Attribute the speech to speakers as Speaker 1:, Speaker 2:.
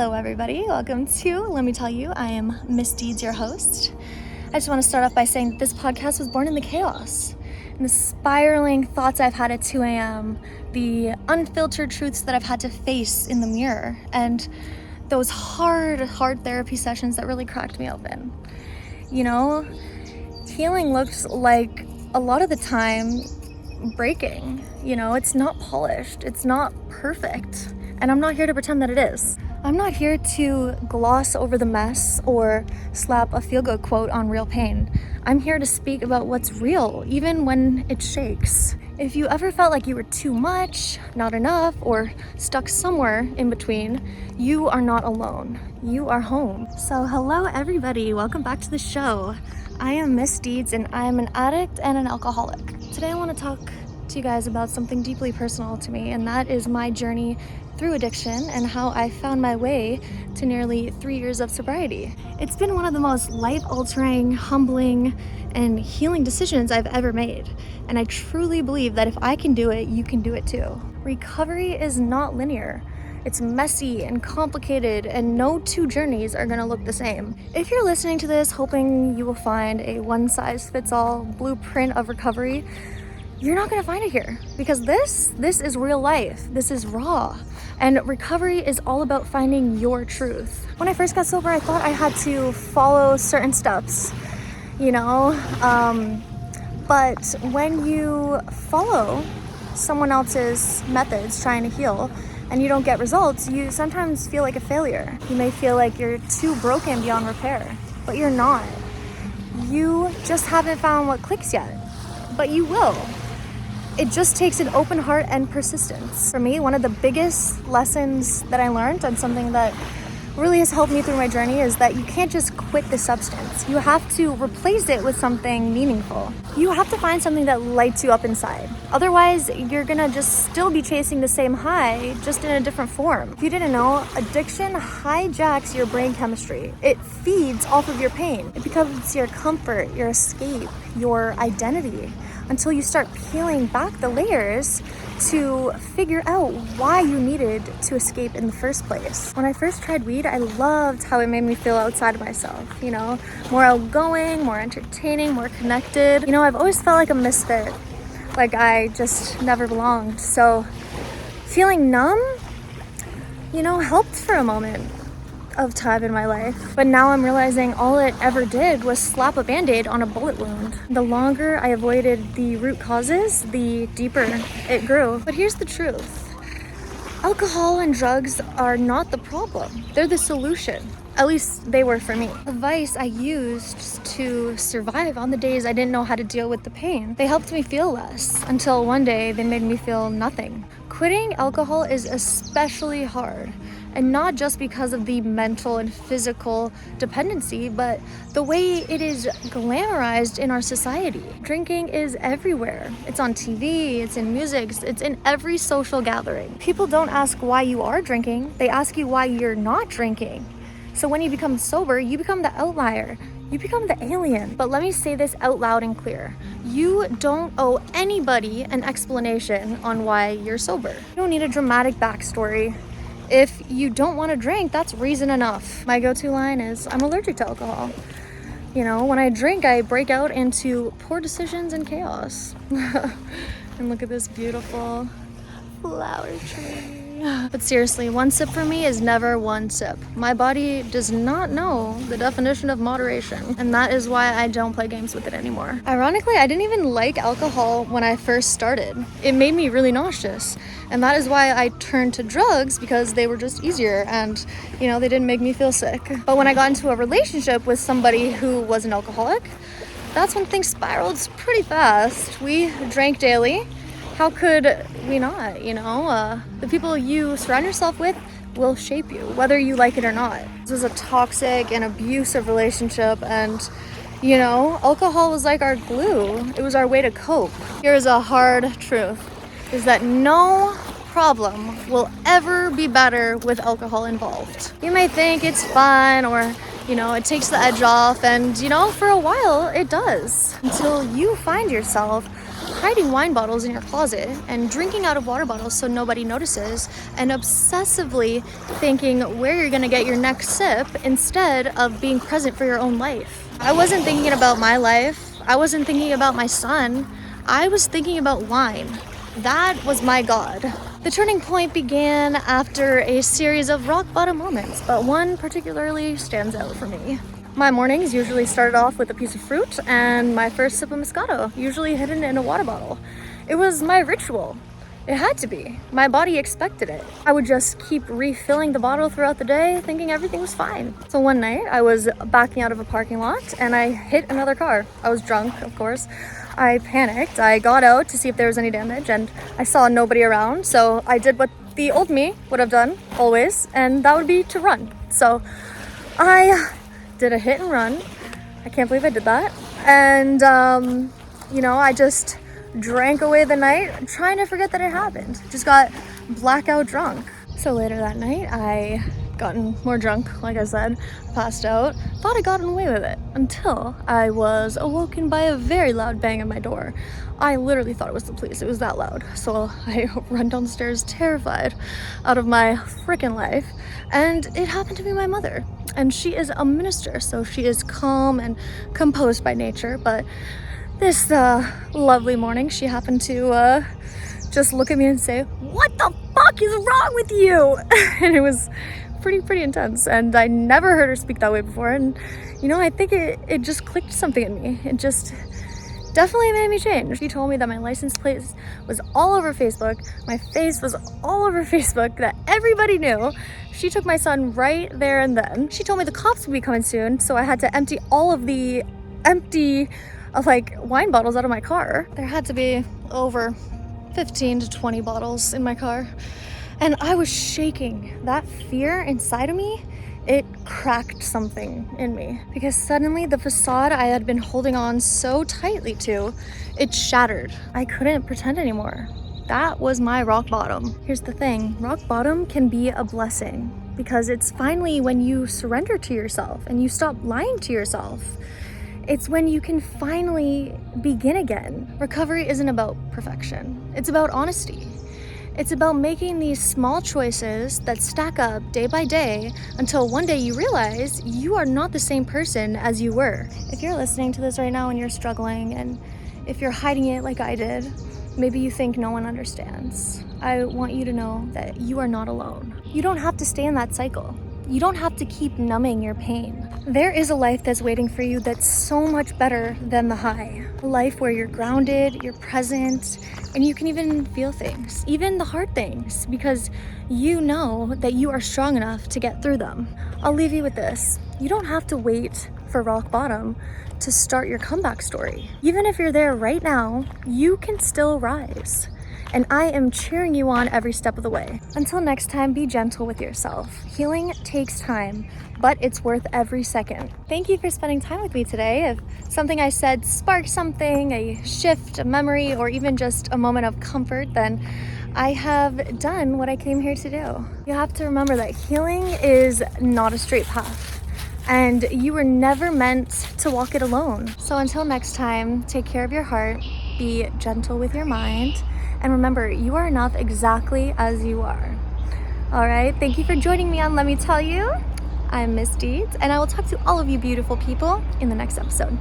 Speaker 1: Hello everybody, welcome to Let Me Tell You, I am Miss.Deeds, your host. I just want to start off by saying that this podcast was born in the chaos, and the spiraling thoughts I've had at 2 a.m., the unfiltered truths that I've had to face in the mirror, and those hard therapy sessions that really cracked me open. You know, healing looks like a lot of the time breaking. You know, it's not polished, it's not perfect, and I'm not here to pretend that it is. I'm not here to gloss over the mess or slap a feel-good quote on real pain. I'm here to speak about what's real, even when it shakes. If you ever felt like you were too much, not enough, or stuck somewhere in between, you are not alone. You are home. So hello everybody, welcome back to the show. I am Miss.Deeds and I am an addict and an alcoholic. Today I want to talk to you guys about something deeply personal to me, and that is my journey through addiction and how I found my way to nearly 3 years of sobriety. It's been one of the most life-altering, humbling, and healing decisions I've ever made, and I truly believe that if I can do it, you can do it too. Recovery is not linear. It's messy and complicated, and no two journeys are gonna look the same. If you're listening to this hoping you will find a one-size-fits-all blueprint of recovery, you're not gonna find it here, because this is real life. This is raw. And recovery is all about finding your truth. When I first got sober, I thought I had to follow certain steps, you know? But when you follow someone else's methods trying to heal and you don't get results, you sometimes feel like a failure. You may feel like you're too broken beyond repair, but you're not. You just haven't found what clicks yet, but you will. It just takes an open heart and persistence. For me, one of the biggest lessons that I learned, and something that really has helped me through my journey, is that you can't just quit the substance. You have to replace it with something meaningful. You have to find something that lights you up inside. Otherwise, you're gonna just still be chasing the same high, just in a different form. If you didn't know, addiction hijacks your brain chemistry. It feeds off of your pain. It becomes your comfort, your escape, your identity, until you start peeling back the layers to figure out why you needed to escape in the first place. When I first tried weed, I loved how it made me feel outside of myself, you know, more outgoing, more entertaining, more connected. You know, I've always felt like a misfit, like I just never belonged. So feeling numb, you know, helped for a moment of time in my life. But now I'm realizing all it ever did was slap a band-aid on a bullet wound. The longer I avoided the root causes, the deeper it grew. But here's the truth. Alcohol and drugs are not the problem. They're the solution. At least they were for me. The vice I used to survive on the days I didn't know how to deal with the pain. They helped me feel less, until one day they made me feel nothing. Quitting alcohol is especially hard. And not just because of the mental and physical dependency, but the way it is glamorized in our society. Drinking is everywhere. It's on TV, it's in music, it's in every social gathering. People don't ask why you are drinking, they ask you why you're not drinking. So when you become sober, you become the outlier. You become the alien. But let me say this out loud and clear. You don't owe anybody an explanation on why you're sober. You don't need a dramatic backstory. If you don't want to drink, that's reason enough. My go-to line is, I'm allergic to alcohol. You know, when I drink, I break out into poor decisions and chaos. And look at this beautiful flower tree. But seriously, one sip for me is never one sip. My body does not know the definition of moderation, and that is why I don't play games with it anymore. Ironically, I didn't even like alcohol when I first started. It made me really nauseous, and that is why I turned to drugs, because they were just easier and, you know, they didn't make me feel sick. But when I got into a relationship with somebody who was an alcoholic, that's when things spiraled pretty fast. We drank daily. How could we not, you know? The people you surround yourself with will shape you, whether you like it or not. This was a toxic and abusive relationship, and, you know, alcohol was like our glue. It was our way to cope. Here's a hard truth, is that no problem will ever be better with alcohol involved. You may think it's fun, or, you know, it takes the edge off, and, you know, for a while it does, until you find yourself hiding wine bottles in your closet and drinking out of water bottles so nobody notices, and obsessively thinking where you're gonna get your next sip instead of being present for your own life. I wasn't thinking about my life. I wasn't thinking about my son. I was thinking about wine. That was my God. The turning point began after a series of rock bottom moments, but one particularly stands out for me. My mornings usually started off with a piece of fruit and my first sip of Moscato, usually hidden in a water bottle. It was my ritual. It had to be. My body expected it. I would just keep refilling the bottle throughout the day, thinking everything was fine. So one night, I was backing out of a parking lot and I hit another car. I was drunk, of course. I panicked. I got out to see if there was any damage and I saw nobody around. So I did what the old me would have done always, and that would be to run. So I did a hit and run. I can't believe I did that. And, I just drank away the night, trying to forget that it happened. Just got blackout drunk. So later that night, I gotten more drunk, like I said, passed out, thought I gotten away with it, until I was awoken by a very loud bang at my door. I literally thought it was the police. It was that loud. So I run downstairs terrified out of my freaking life. And it happened to be my mother. And she is a minister, so she is calm and composed by nature. But this lovely morning, she happened to just look at me and say, "What the fuck is wrong with you?" And it was pretty intense. And I never heard her speak that way before. And, I think it just clicked something in me. It just definitely made me change. She told me that my license plate was all over Facebook, my face was all over Facebook, that everybody knew. She took my son right there and then. She told me the cops would be coming soon, so I had to empty all of the wine bottles out of my car. There had to be over 15 to 20 bottles in my car. And I was shaking. That fear inside of me, it cracked something in me, because suddenly the facade I had been holding on so tightly to, it shattered. I couldn't pretend anymore. That was my rock bottom. Here's the thing, rock bottom can be a blessing, because it's finally when you surrender to yourself and you stop lying to yourself. It's when you can finally begin again. Recovery isn't about perfection. It's about honesty. It's about making these small choices that stack up day by day until one day you realize you are not the same person as you were. If you're listening to this right now and you're struggling, and if you're hiding it like I did, maybe you think no one understands, I want you to know that you are not alone. You don't have to stay in that cycle. You don't have to keep numbing your pain. There is a life that's waiting for you that's so much better than the high. A life where you're grounded, you're present, and you can even feel things, even the hard things, because you know that you are strong enough to get through them. I'll leave you with this. You don't have to wait for rock bottom to start your comeback story. Even if you're there right now, you can still rise. And I am cheering you on every step of the way. Until next time, be gentle with yourself. Healing takes time, but it's worth every second. Thank you for spending time with me today. If something I said sparked something, a shift, a memory, or even just a moment of comfort, then I have done what I came here to do. You have to remember that healing is not a straight path, and you were never meant to walk it alone. So until next time, take care of your heart, be gentle with your mind, and remember, you are enough exactly as you are. All right, thank you for joining me on Let Me Tell You. I'm Miss.Deeds, and I will talk to all of you beautiful people in the next episode.